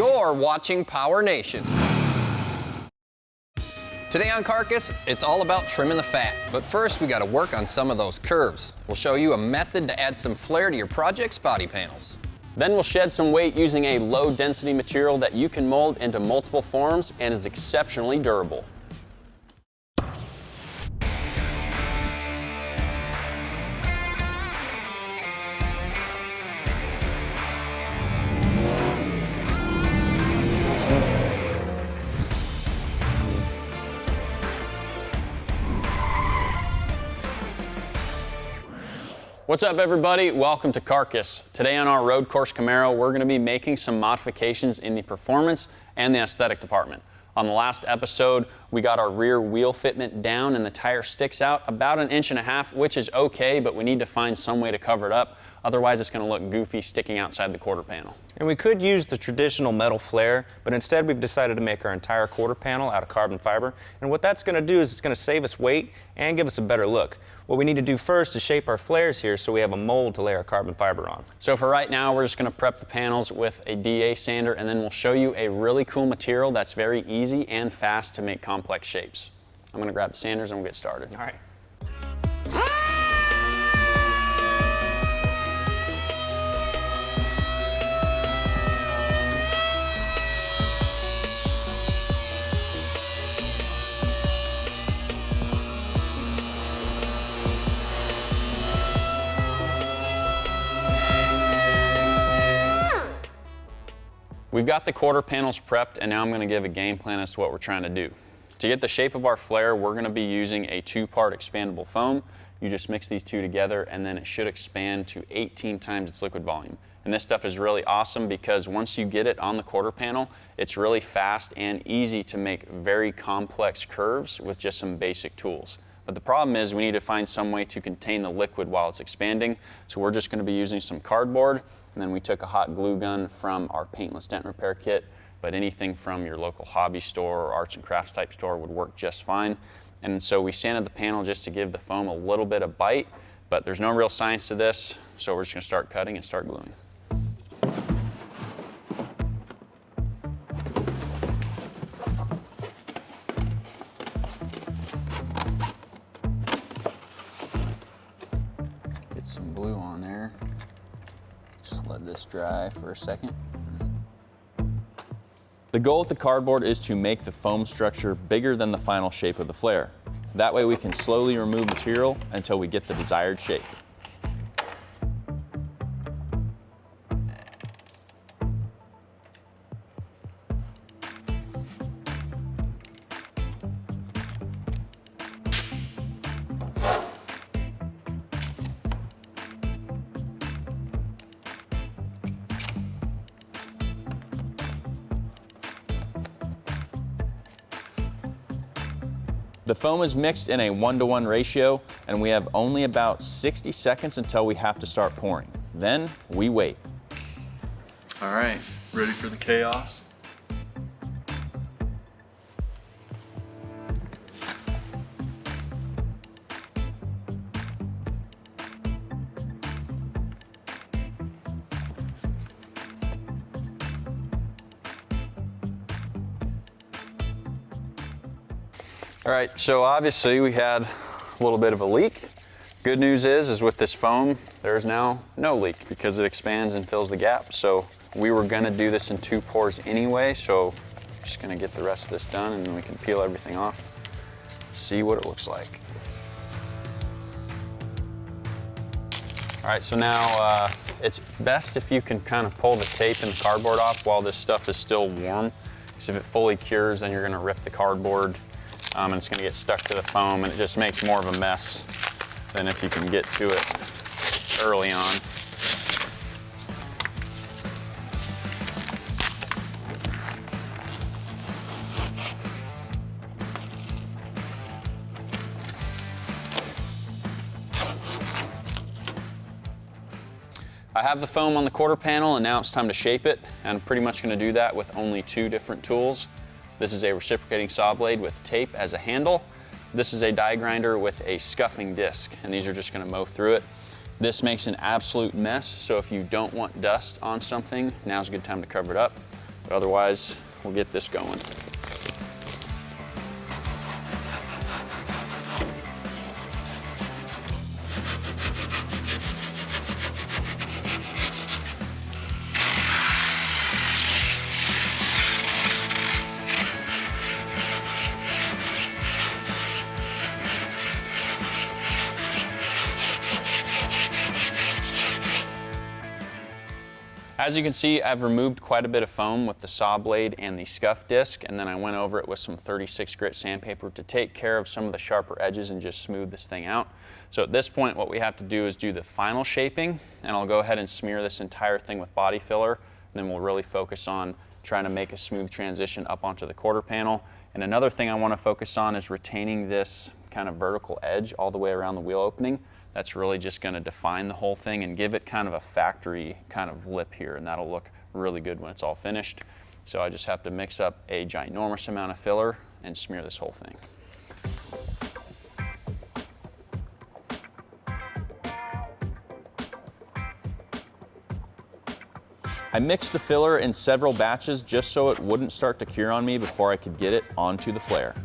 You're watching PowerNation. Today on Carcass, it's all about trimming the fat. But first, we got to work on some of those curves. We'll show you a method to add some flair to your project's body panels. Then we'll shed some weight using a low-density material that you can mold into multiple forms and is exceptionally durable. What's up, everybody? Welcome to Carcass. Today on our road course Camaro, we're going to be making some modifications in the performance and the aesthetic department. On the last episode, we got our rear wheel fitment down and the tire sticks out about 1.5 inches, which is okay, but we need to find some way to cover it up. Otherwise, it's going to look goofy sticking outside the quarter panel. And we could use the traditional metal flare, but instead we've decided to make our entire quarter panel out of carbon fiber. And what that's going to do is it's going to save us weight and give us a better look. What we need to do first is shape our flares here so we have a mold to lay our carbon fiber on. So for right now, we're just going to prep the panels with a DA sander, and then we'll show you a really cool material that's very easy and fast to make complex shapes. I'm going to grab the sanders and we'll get started. All right. We've got the quarter panels prepped, and now I'm going to give a game plan as to what we're trying to do. To get the shape of our flare, we're going to be using a 2-part expandable foam. You just mix these two together, and then it should expand to 18 times its liquid volume. And this stuff is really awesome because once you get it on the quarter panel, it's really fast and easy to make very complex curves with just some basic tools. But the problem is we need to find some way to contain the liquid while it's expanding. So we're just going to be using some cardboard. And then we took a hot glue gun from our paintless dent repair kit, but anything from your local hobby store or arts and crafts type store would work just fine. And so we sanded the panel just to give the foam a little bit of bite, but there's no real science to this, so we're just going to start cutting and start gluing. Get some glue on there. Just let this dry for a second. The goal with the cardboard is to make the foam structure bigger than the final shape of the flare. That way we can slowly remove material until we get the desired shape. The foam is mixed in a 1-to-1 ratio, and we have only about 60 seconds until we have to start pouring. Then we wait. All right, ready for the chaos? All right, so obviously we had a little bit of a leak. Good news is with this foam, there's now no leak because it expands and fills the gap. So we were gonna do this in 2 pours anyway, so just gonna get the rest of this done and then we can peel everything off, see what it looks like. All right, so now it's best if you can kind of pull the tape and the cardboard off while this stuff is still warm, because if it fully cures, then you're gonna rip the cardboard and it's gonna get stuck to the foam, and it just makes more of a mess than if you can get to it early on. I have the foam on the quarter panel, and now it's time to shape it. And I'm pretty much going to do that with only 2 different tools. This is a reciprocating saw blade with tape as a handle. This is a die grinder with a scuffing disc, and these are just going to mow through it. This makes an absolute mess, so if you don't want dust on something, now's a good time to cover it up. But otherwise, we'll get this going. As you can see, I've removed quite a bit of foam with the saw blade and the scuff disc, and then I went over it with some 36 grit sandpaper to take care of some of the sharper edges and just smooth this thing out. So at this point, what we have to do is do the final shaping, and I'll go ahead and smear this entire thing with body filler, and then we'll really focus on trying to make a smooth transition up onto the quarter panel. And another thing I want to focus on is retaining this kind of vertical edge all the way around the wheel opening. That's really just going to define the whole thing and give it kind of a factory kind of lip here, and that'll look really good when it's all finished. So I just have to mix up a ginormous amount of filler and smear this whole thing. I mixed the filler in several batches just so it wouldn't start to cure on me before I could get it onto the flare.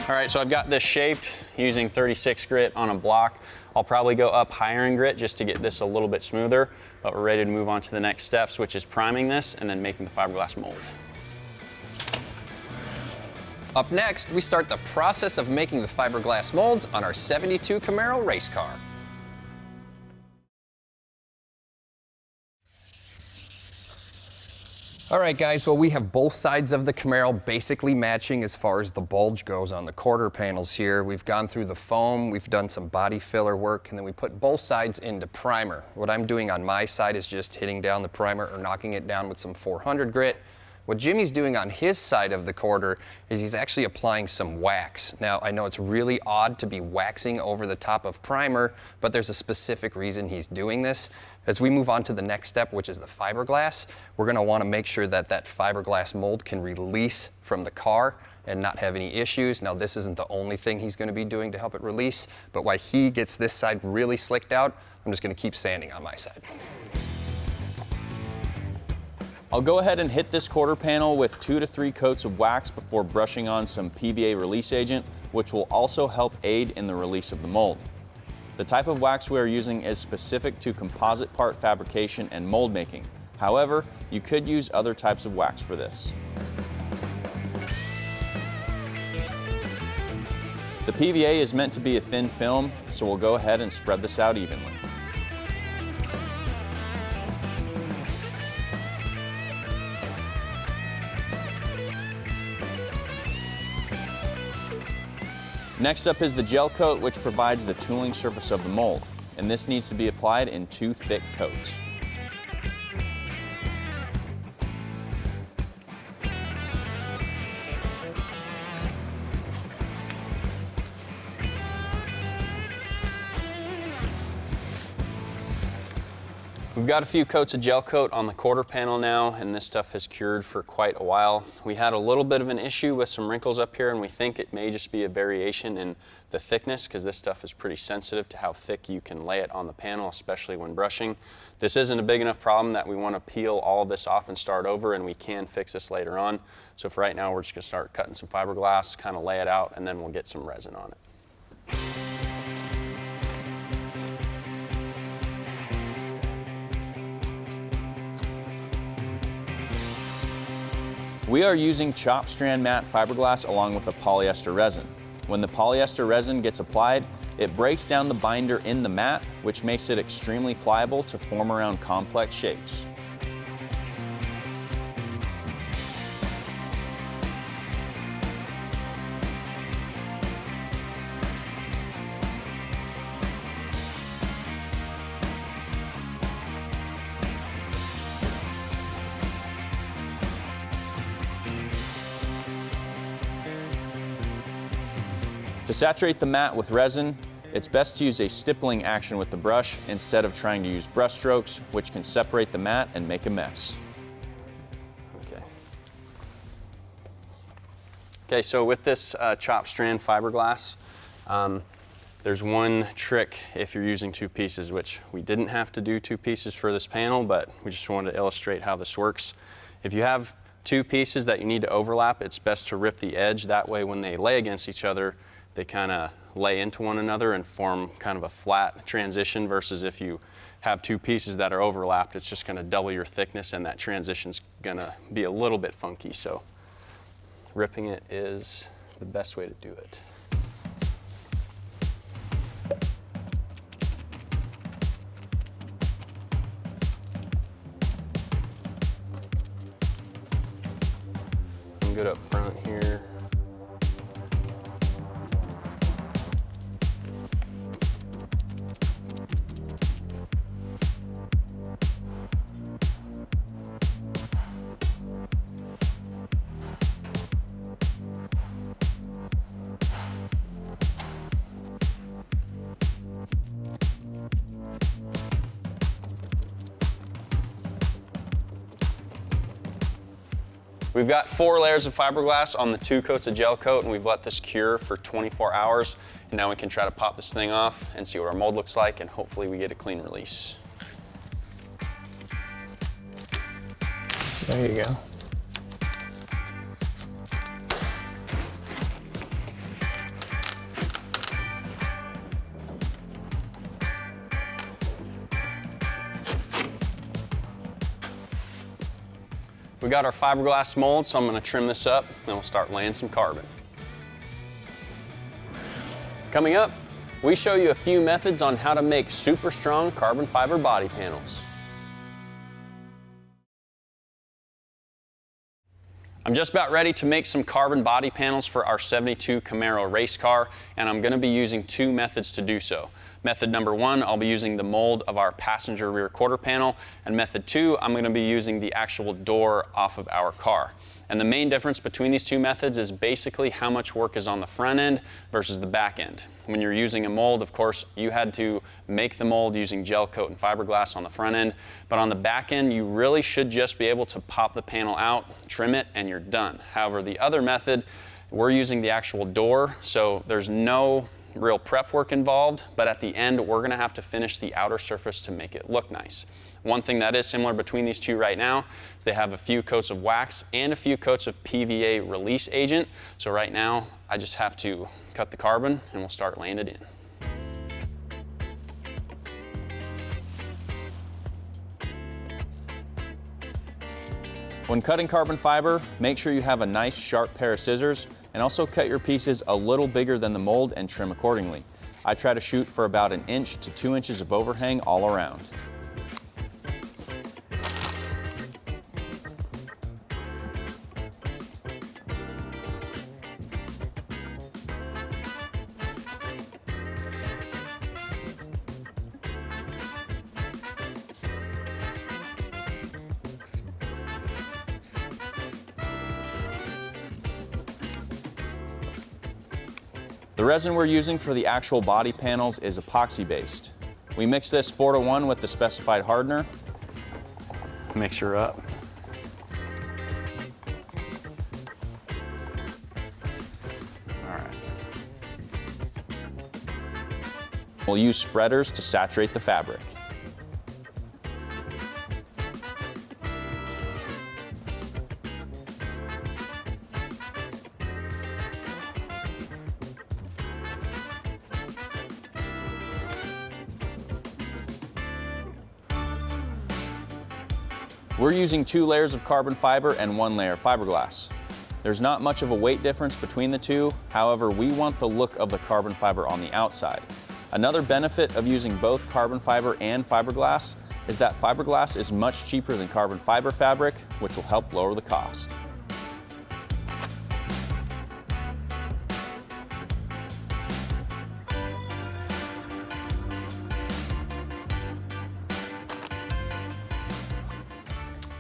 All right, so I've got this shaped using 36 grit on a block. I'll probably go up higher in grit just to get this a little bit smoother, but we're ready to move on to the next steps, which is priming this and then making the fiberglass mold. Up next, we start the process of making the fiberglass molds on our 72 Camaro race car. All right, guys, well, we have both sides of the Camaro basically matching as far as the bulge goes on the quarter panels here. We've gone through the foam, we've done some body filler work, and then we put both sides into primer. What I'm doing on my side is just hitting down the primer or knocking it down with some 400 grit. What Jimmy's doing on his side of the quarter is he's actually applying some wax. Now, I know it's really odd to be waxing over the top of primer, but there's a specific reason he's doing this. As we move on to the next step, which is the fiberglass, we're gonna wanna make sure that that fiberglass mold can release from the car and not have any issues. Now, this isn't the only thing he's gonna be doing to help it release, but while he gets this side really slicked out, I'm just gonna keep sanding on my side. I'll go ahead and hit this quarter panel with 2 to 3 coats of wax before brushing on some PVA release agent, which will also help aid in the release of the mold. The type of wax we are using is specific to composite part fabrication and mold making. However, you could use other types of wax for this. The PVA is meant to be a thin film, so we'll go ahead and spread this out evenly. Next up is the gel coat, which provides the tooling surface of the mold, and this needs to be applied in 2 thick coats. We've got a few coats of gel coat on the quarter panel now, and this stuff has cured for quite a while. We had a little bit of an issue with some wrinkles up here, and we think it may just be a variation in the thickness, because this stuff is pretty sensitive to how thick you can lay it on the panel, especially when brushing. This isn't a big enough problem that we want to peel all of this off and start over, and we can fix this later on. So for right now, we're just going to start cutting some fiberglass, kind of lay it out, and then we'll get some resin on it. We are using chop strand matte fiberglass along with a polyester resin. When the polyester resin gets applied, it breaks down the binder in the mat, which makes it extremely pliable to form around complex shapes. To saturate the mat with resin, It's best to use a stippling action with the brush instead of trying to use brush strokes, which can separate the mat and make a mess. Okay, so with this chop strand fiberglass, there's one trick if you're using two pieces, which we didn't have to do two pieces for this panel, but we just wanted to illustrate how this works. If you have two pieces that you need to overlap, it's best to rip the edge. That way when they lay against each other, they kind of lay into one another and form kind of a flat transition, versus if you have two pieces that are overlapped, it's just going to double your thickness and that transition's going to be a little bit funky. So ripping it is the best way to do it. I'm good up front here. We've got 4 layers of fiberglass on the 2 coats of gel coat, and we've let this cure for 24 hours. And now we can try to pop this thing off and see what our mold looks like, and hopefully we get a clean release. There you go. We got our fiberglass mold, so I'm going to trim this up, and we'll start laying some carbon. Coming up, we show you a few methods on how to make super strong carbon fiber body panels. I'm just about ready to make some carbon body panels for our 72 Camaro race car, and I'm going to be using 2 methods to do so. Method number 1, I'll be using the mold of our passenger rear quarter panel, and method 2, I'm going to be using the actual door off of our car. And the main difference between these 2 methods is basically how much work is on the front end versus the back end. When you're using a mold, of course, you had to make the mold using gel coat and fiberglass on the front end, but on the back end, you really should just be able to pop the panel out, trim it, and you're done. However, the other method, we're using the actual door, so there's no real prep work involved, but at the end, we're going to have to finish the outer surface to make it look nice. One thing that is similar between these 2 right now is they have a few coats of wax and a few coats of PVA release agent. So right now, I just have to cut the carbon and we'll start laying it in. When cutting carbon fiber, make sure you have a nice sharp pair of scissors, and also cut your pieces a little bigger than the mold and trim accordingly. I try to shoot for about 1 inch to 2 inches of overhang all around. The resin we're using for the actual body panels is epoxy based. We mix this 4:1 with the specified hardener. Mixture up. All right. We'll use spreaders to saturate the fabric. We're using 2 layers of carbon fiber and 1 layer of fiberglass. There's not much of a weight difference between the 2, however, we want the look of the carbon fiber on the outside. Another benefit of using both carbon fiber and fiberglass is that fiberglass is much cheaper than carbon fiber fabric, which will help lower the cost.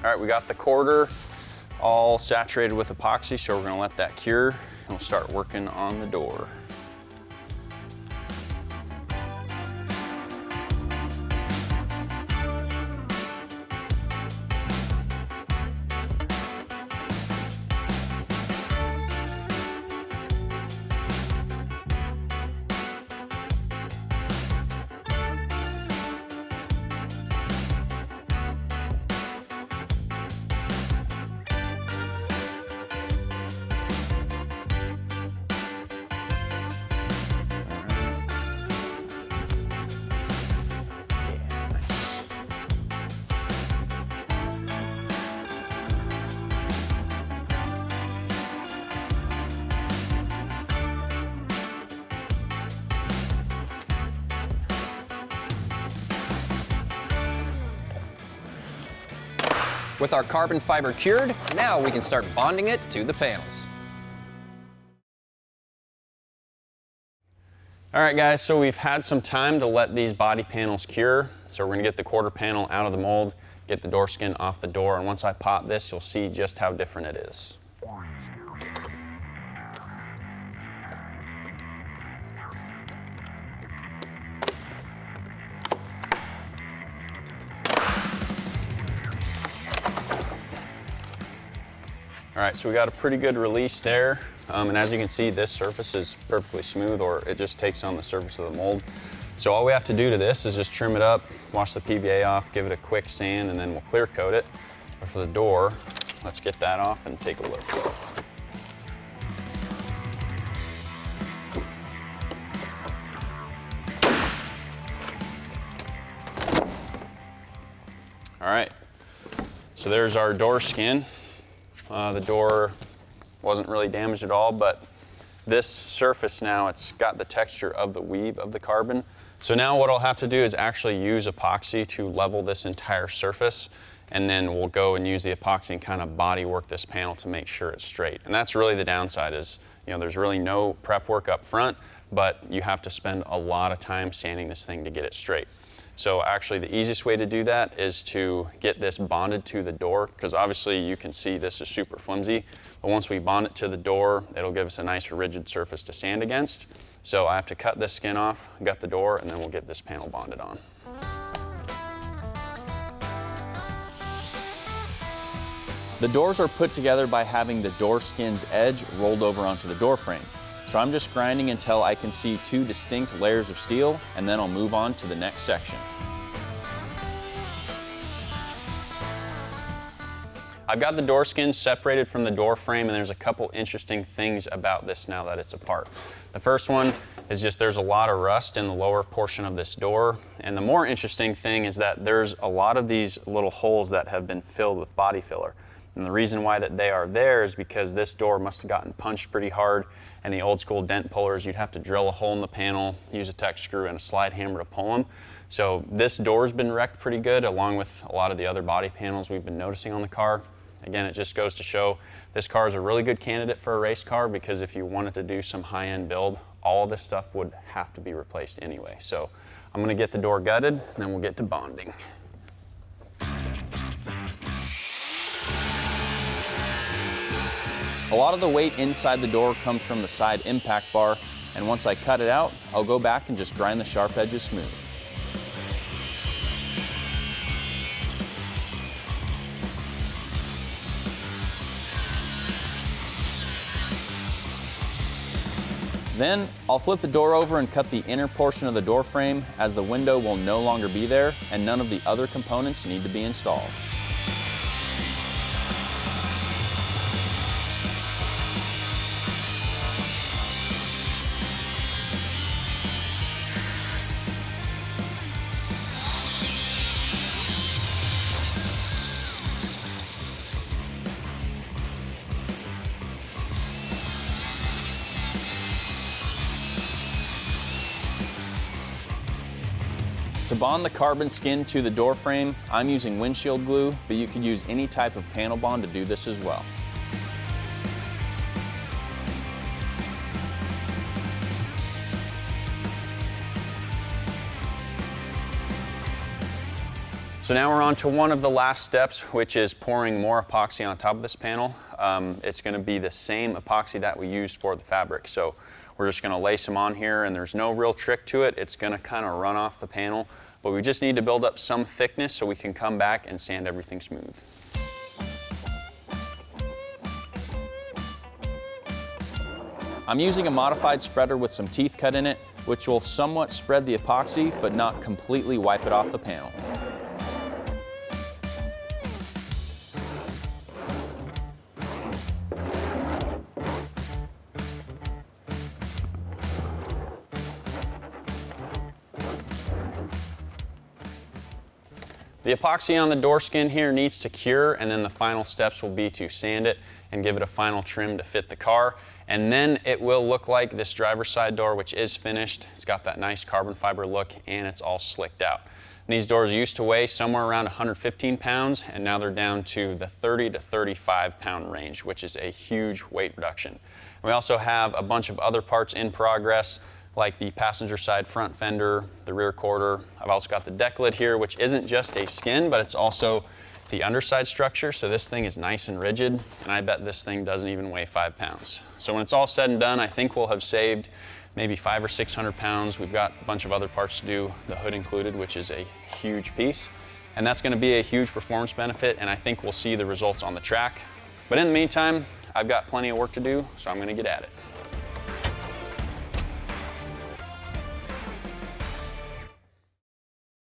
All right, we got the quarter all saturated with epoxy, so we're gonna let that cure and we'll start working on the door. With our carbon fiber cured, now we can start bonding it to the panels. All right guys, so we've had some time to let these body panels cure. So we're gonna get the quarter panel out of the mold, get the door skin off the door, and once I pop this, you'll see just how different it is. All right, so we got a pretty good release there. And as you can see, this surface is perfectly smooth, or it just takes on the surface of the mold. So all we have to do to this is just trim it up, wash the PVA off, give it a quick sand, and then we'll clear coat it. But for the door, let's get that off and take a look. All right, so there's our door skin. The door wasn't really damaged at all, but this surface now, it's got the texture of the weave of the carbon. So now what I'll have to do is actually use epoxy to level this entire surface, and then we'll go and use the epoxy and kind of body work this panel to make sure it's straight. And that's really the downside is, you know, there's really no prep work up front, but you have to spend a lot of time sanding this thing to get it straight. So actually the easiest way to do that is to get this bonded to the door, because obviously you can see this is super flimsy, but once we bond it to the door, it'll give us a nice rigid surface to sand against. So I have to cut this skin off, gut the door, and then we'll get this panel bonded on. The doors are put together by having the door skin's edge rolled over onto the door frame. So I'm just grinding until I can see two distinct layers of steel, and then I'll move on to the next section. I've got the door skin separated from the door frame, and there's a couple interesting things about this now that it's apart. The first one is just there's a lot of rust in the lower portion of this door, and the more interesting thing is that there's a lot of these little holes that have been filled with body filler. And the reason why that they are there is because this door must have gotten punched pretty hard, and the old school dent pullers, you'd have to drill a hole in the panel, use a Tek screw and a slide hammer to pull them. So this door's been wrecked pretty good, along with a lot of the other body panels we've been noticing on the car. Again, it just goes to show this car is a really good candidate for a race car, because if you wanted to do some high-end build, all of this stuff would have to be replaced anyway. So I'm gonna get the door gutted, and then we'll get to bonding. A lot of the weight inside the door comes from the side impact bar, and once I cut it out, I'll go back and just grind the sharp edges smooth. Then I'll flip the door over and cut the inner portion of the door frame, as the window will no longer be there and none of the other components need to be installed. To bond the carbon skin to the door frame, I'm using windshield glue, but you could use any type of panel bond to do this as well. So now we're on to one of the last steps, which is pouring more epoxy on top of this panel. It's going to be the same epoxy that we used for the fabric. So we're just going to lay some on here, and there's no real trick to it. It's going to kind of run off the panel, but we just need to build up some thickness so we can come back and sand everything smooth. I'm using a modified spreader with some teeth cut in it, which will somewhat spread the epoxy, but not completely wipe it off the panel. The epoxy on the door skin here needs to cure, and then the final steps will be to sand it and give it a final trim to fit the car. And then it will look like this driver's side door, which is finished. It's got that nice carbon fiber look, and it's all slicked out. These doors used to weigh somewhere around 115 pounds, and now they're down to the 30 to 35 pound range, which is a huge weight reduction. We also have a bunch of other parts in progress, like the passenger side front fender, the rear quarter. I've also got the deck lid here, which isn't just a skin, but it's also the underside structure. So this thing is nice and rigid, and I bet this thing doesn't even weigh 5 pounds. So when it's all said and done, I think we'll have saved maybe 500 or 600 pounds. We've got a bunch of other parts to do, the hood included, which is a huge piece. And that's gonna be a huge performance benefit, and I think we'll see the results on the track. But in the meantime, I've got plenty of work to do, so I'm gonna get at it.